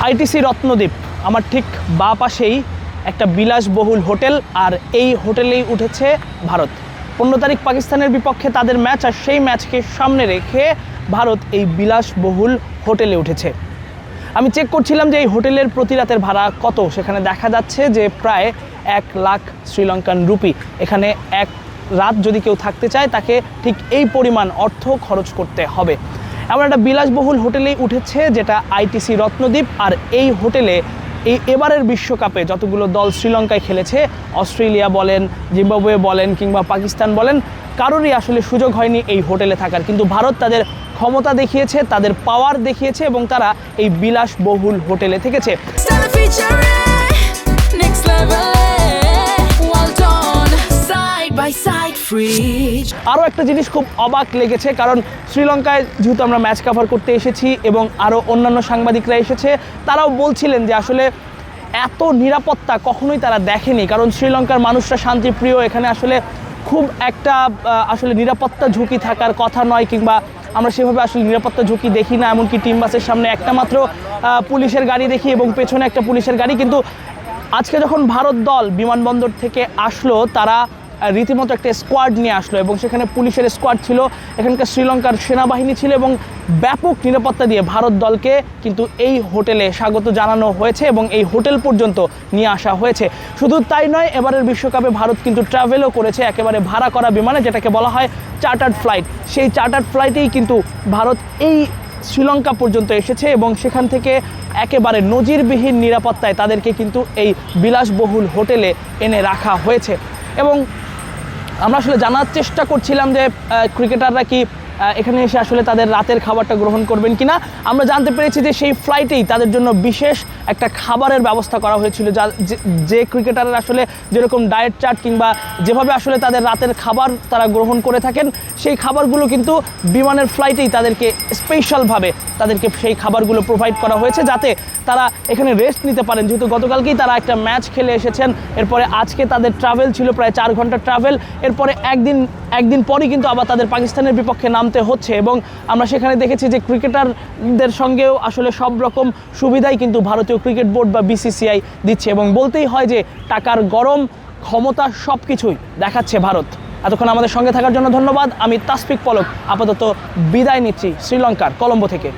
ITC Ratnadweep আমার ঠিক বাঁ পাশেই একটা বিলাসবহুল হোটেল, আর এই হোটেলেই উঠেছে ভারত। 15 তারিখ পাকিস্তানের বিপক্ষে তাদের ম্যাচ, আর সেই ম্যাচকে সামনে রেখে ভারত এই বিলাসবহুল হোটেলে উঠেছে। আমি চেক করছিলাম যে এই হোটেলের প্রতি রাতের ভাড়া কত। সেখানে দেখা যাচ্ছে যে প্রায় 1 লাখ শ্রীলঙ্কান রুপি। এখানে এক রাত যদি কেউ থাকতে চায় তাকে ঠিক এই পরিমাণ অর্থ খরচ করতে হবে। এমন একটা বিলাসবহুল হোটেলেই উঠেছে যেটা আইটিসি রত্নদ্বীপ। আর এই হোটেলে এবারের বিশ্বকাপে যতগুলো দল শ্রীলঙ্কায় খেলেছে, অস্ট্রেলিয়া বলেন, জিম্বাবুয়ে বলেন কিংবা পাকিস্তান বলেন, কারোরই আসলে সুযোগ হয়নি এই হোটেলে থাকার। কিন্তু ভারত তাদের ক্ষমতা দেখিয়েছে, তাদের পাওয়ার দেখিয়েছে এবং তারা এই বিলাসবহুল হোটেলে থেকেছে। আরও একটা জিনিস খুব অবাক লেগেছে, কারণ শ্রীলঙ্কায় যেহেতু আমরা ম্যাচ কভার করতে এসেছি এবং আরও অন্যান্য সাংবাদিকরা এসেছে, তারাও বলছিলেন যে আসলে এত নিরাপত্তা কখনোই তারা দেখেনি। কারণ শ্রীলঙ্কার মানুষরা শান্তিপ্রিয়, এখানে আসলে খুব একটা আসলে নিরাপত্তা ঝুঁকি থাকার কথা নয়, কিংবা আমরা সেভাবে আসলে নিরাপত্তা ঝুঁকি দেখি না। এমনকি টিম বাসের সামনে একটা মাত্র পুলিশের গাড়ি দেখি এবং পেছনে একটা পুলিশের গাড়ি। কিন্তু আজকে যখন ভারত দল বিমানবন্দর থেকে আসলো, তারা রীতিমতো একটা স্কোয়াড নিয়ে আসলো এবং সেখানে পুলিশের স্কোয়াড ছিল, এখানকার শ্রীলঙ্কার সেনাবাহিনী ছিল এবং ব্যাপক নিরাপত্তা দিয়ে ভারত দলকে কিন্তু এই হোটেলে স্বাগত জানানো হয়েছে এবং এই হোটেল পর্যন্ত নিয়ে আসা হয়েছে। শুধু তাই নয়, এবারের বিশ্বকাপে ভারত কিন্তু ট্রাভেলও করেছে একেবারে ভাড়া করা বিমানে, যেটাকে বলা হয় চার্টার্ড ফ্লাইট। সেই চার্টার্ড ফ্লাইটেই কিন্তু ভারত এই শ্রীলঙ্কা পর্যন্ত এসেছে এবং সেখান থেকে একেবারে নজিরবিহীন নিরাপত্তায় তাদেরকে কিন্তু এই বিলাসবহুল হোটেলে এনে রাখা হয়েছে। এবং আমরা আসলে জানার চেষ্টা করছিলাম যে ক্রিকেটাররা কি এখানে এসে আসলে তাদের রাতের খাবারটা গ্রহণ করবেন কিনা। আমরা জানতে পেরেছি যে সেই ফ্লাইটেই তাদের জন্য বিশেষ একটা খাবারের ব্যবস্থা করা হয়েছিল, যে ক্রিকেটাররা আসলে যেরকম ডায়েট চার্ট কিংবা যেভাবে আসলে তাদের রাতের খাবার তারা গ্রহণ করে থাকেন, সেই খাবারগুলো কিন্তু বিমানের ফ্লাইটেই তাদেরকে স্পেশালভাবে তাদেরকে সেই খাবারগুলো প্রোভাইড করা হয়েছে, যাতে তারা এখানে রেস্ট নিতে পারেন। যেহেতু গতকালকেই তারা একটা ম্যাচ খেলে এসেছেন, এরপরে আজকে তাদের ট্রাভেল ছিল প্রায় 4 ঘন্টার ট্রাভেল, এরপরে একদিন পরই কিন্তু আবার তাদের পাকিস্তানের বিপক্ষে নামতে হচ্ছে। এবং আমরা সেখানে দেখেছি যে ক্রিকেটারদের সঙ্গেও আসলে সব রকম সুবিধাই কিন্তু ভারতীয় ক্রিকেট বোর্ড বা বিসিসিআই দিচ্ছে, এবং বলতেই হয় যে টাকার গরম, ক্ষমতা সব কিছুই দেখাচ্ছে ভারত। এতক্ষণ আমাদের সঙ্গে থাকার জন্য ধন্যবাদ। আমি তাসফিক পলক আপাতত বিদায় নিচ্ছি শ্রীলঙ্কার কলম্বো থেকে।